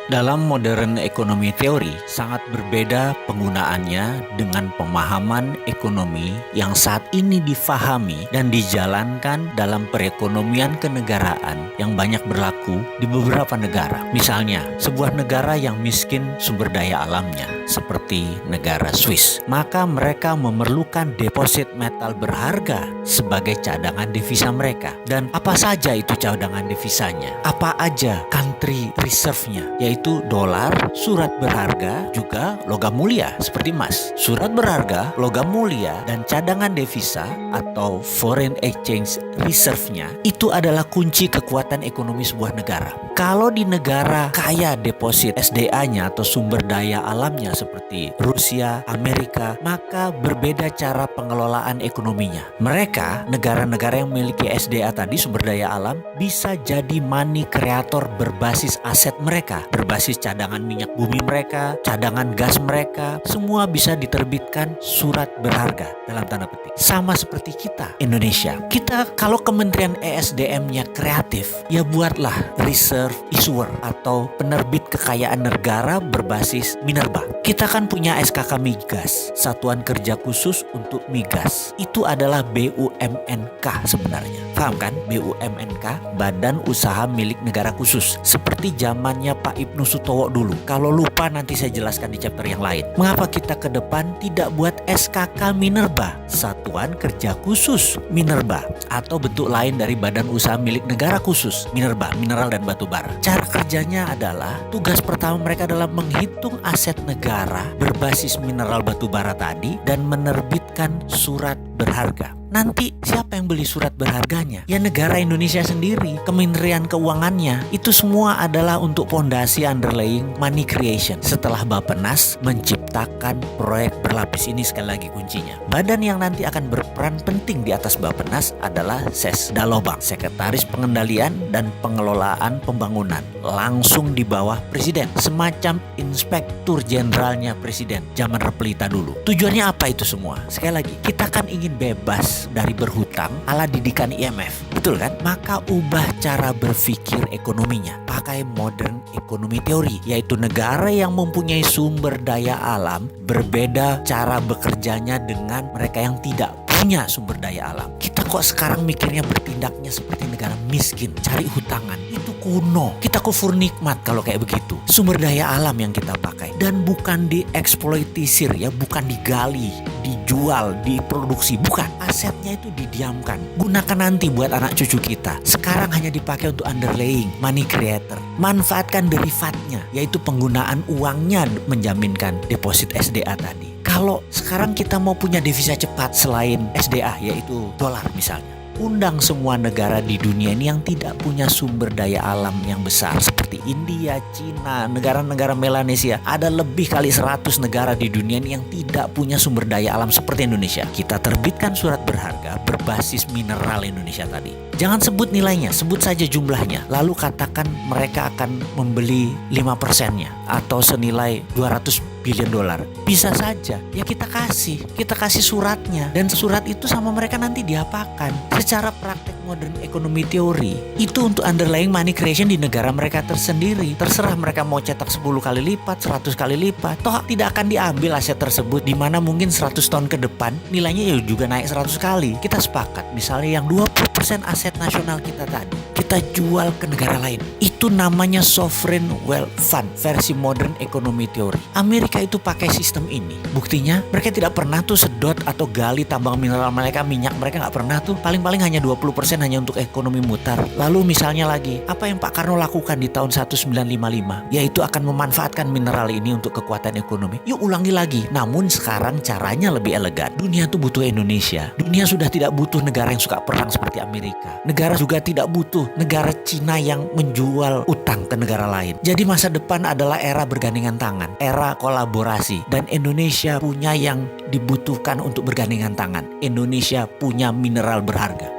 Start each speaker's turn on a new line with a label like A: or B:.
A: Dalam modern ekonomi teori, sangat berbeda penggunaannya dengan pemahaman ekonomi yang saat ini difahami dan dijalankan dalam perekonomian kenegaraan yang banyak berlaku di beberapa negara. Misalnya, sebuah negara yang miskin sumber daya alamnya, seperti negara Swiss, maka mereka memerlukan deposit metal berharga sebagai cadangan devisa mereka. Dan apa saja itu cadangan devisanya? Apa aja country reserve-nya? Yaitu dolar, surat berharga, juga logam mulia seperti emas. Surat berharga, logam mulia, dan cadangan devisa atau foreign exchange reserve-nya itu adalah kunci kekuatan ekonomi sebuah negara. Kalau di negara kaya deposit SDA-nya atau sumber daya alamnya seperti Rusia, Amerika, maka berbeda cara pengelolaan ekonominya. Mereka, negara-negara yang memiliki SDA tadi, sumber daya alam, bisa jadi money creator berbasis aset mereka, berbasis cadangan minyak bumi mereka, cadangan gas mereka, semua bisa diterbitkan surat berharga dalam tanda petik. Sama seperti kita, Indonesia. Kita kalau Kementerian ESDM-nya kreatif, ya buatlah reserve issuer atau penerbit kekayaan negara berbasis minerba. Kita kan punya SKK Migas, Satuan Kerja Khusus untuk Migas. Itu adalah BUMNK sebenarnya. Paham kan? BUMNK, Badan Usaha Milik Negara Khusus. Seperti zamannya Pak Ibnu Sutowo dulu. Kalau lupa nanti saya jelaskan di chapter yang lain. Mengapa kita ke depan tidak buat SKK Minerba, Satuan Kerja Khusus Minerba, atau bentuk lain dari Badan Usaha Milik Negara Khusus Minerba, mineral dan batu bara. Cara kerjanya adalah tugas pertama mereka adalah menghitung aset negara berbasis mineral batu bara tadi dan menerbitkan surat berharga. Nanti siapa yang beli surat berharganya? Ya negara Indonesia sendiri, Kementerian Keuangannya. Itu semua adalah untuk fondasi underlying money creation. Setelah Bappenas menciptakan proyek berlapis, ini sekali lagi kuncinya. Badan yang nanti akan berperan penting di atas Bappenas adalah Sesdalobang, Sekretaris Pengendalian dan Pengelolaan Pembangunan, langsung di bawah Presiden, semacam inspektur jenderalnya Presiden zaman Repelita dulu. Tujuannya apa itu semua? Sekali lagi, kita kan ingin bebas dari berhutang ala didikan IMF, betul kan? Maka ubah cara berpikir ekonominya, pakai modern ekonomi teori, yaitu negara yang mempunyai sumber daya alam berbeda cara bekerjanya dengan mereka yang tidak punya sumber daya alam. Kita kok sekarang mikirnya bertindaknya seperti negara miskin, cari hutangan. Itu kuno. Kita kufur nikmat kalau kayak begitu. Sumber daya alam yang kita pakai dan bukan dieksploitisir ya, bukan digali, dijual, diproduksi, bukan. Asetnya itu didiamkan. Gunakan nanti buat anak cucu kita. Sekarang hanya dipakai untuk underlying money creator. Manfaatkan derivatnya, yaitu penggunaan uangnya menjaminkan deposit SDA tadi. Kalau sekarang kita mau punya devisa cepat selain SDA, yaitu dolar misalnya, undang semua negara di dunia ini yang tidak punya sumber daya alam yang besar seperti India, Cina, negara-negara Melanesia. Ada lebih kali 100 negara di dunia ini yang tidak punya sumber daya alam seperti Indonesia. Kita terbitkan surat berharga berbasis mineral Indonesia tadi. Jangan sebut nilainya, sebut saja jumlahnya. Lalu katakan mereka akan membeli 5%-nya atau senilai 200 billion dolar. Bisa saja, ya kita kasih suratnya, dan surat itu sama mereka nanti diapakan. Secara praktek modern ekonomi teori, itu untuk underlying money creation di negara mereka tersendiri. Terserah mereka mau cetak 10 kali lipat, 100 kali lipat, toh tidak akan diambil aset tersebut, di mana mungkin 100 tahun ke depan nilainya ya juga naik 100 kali. Kita sepakat, misalnya yang 20% aset nasional kita tadi, kita jual ke negara lain. Itu namanya sovereign wealth fund versi modern ekonomi teori. Amerika itu pakai sistem ini. Buktinya mereka tidak pernah tuh sedot atau gali tambang mineral mereka, minyak mereka nggak pernah tuh. Paling-paling hanya 20% hanya untuk ekonomi mutar. Lalu misalnya lagi, apa yang Pak Karno lakukan di tahun 1955? Yaitu akan memanfaatkan mineral ini untuk kekuatan ekonomi. Yuk ulangi lagi. Namun sekarang caranya lebih elegan. Dunia tuh butuh Indonesia. Dunia sudah tidak butuh negara yang suka perang seperti Amerika. Negara juga tidak butuh negara Cina yang menjual utang ke negara lain. Jadi masa depan adalah era bergandengan tangan, era kolaborasi, dan Indonesia punya yang dibutuhkan untuk bergandengan tangan. Indonesia punya mineral berharga.